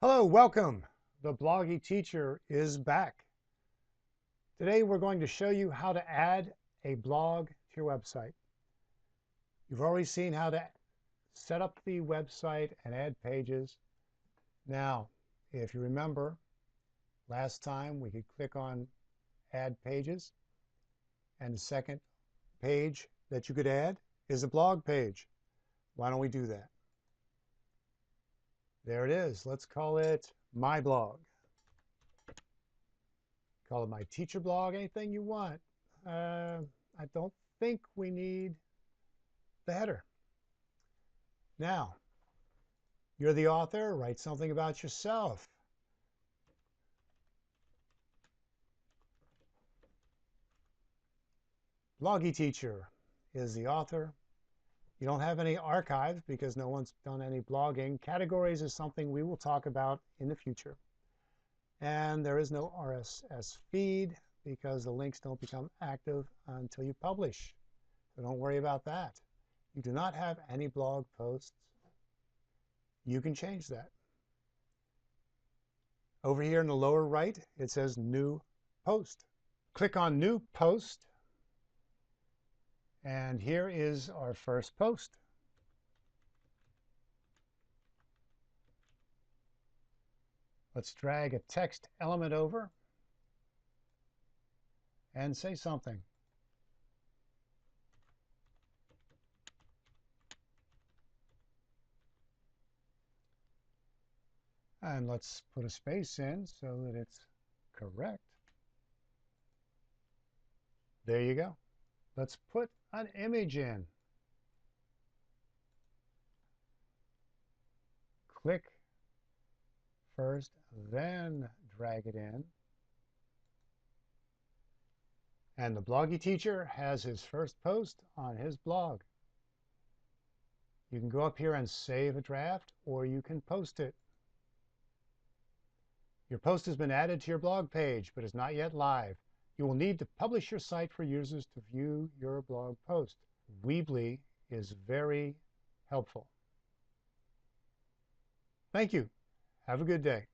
Hello, welcome. The Bloggy Teacher is back. Today we're going to show you how to add a blog to your website. You've already seen how to set up the website and add pages. Now, if you remember, last time we could click on Add Pages, and the second page that you could add is a blog page. Why don't we do that? There it is. Let's call it My Blog. Call it my teacher blog, anything you want. I don't think we need the header. Now, you're the author, write something about yourself. Bloggy Teacher is the author. You don't have any archive because no one's done any blogging. Categories is something we will talk about in the future. And there is no RSS feed because the links don't become active until you publish. So don't worry about that. You do not have any blog posts. You can change that. Over here in the lower right, it says New Post. Click on New Post, and here is our first post. Let's drag a text element over and say something. And let's put a space in so that it's correct. There you go. Let's put an image in. Click first, then drag it in. And the Bloggy Teacher has his first post on his blog. You can go up here and save a draft, or you can post it. Your post has been added to your blog page, but is not yet live. You will need to publish your site for users to view your blog post. Weebly is very helpful. Thank you. Have a good day.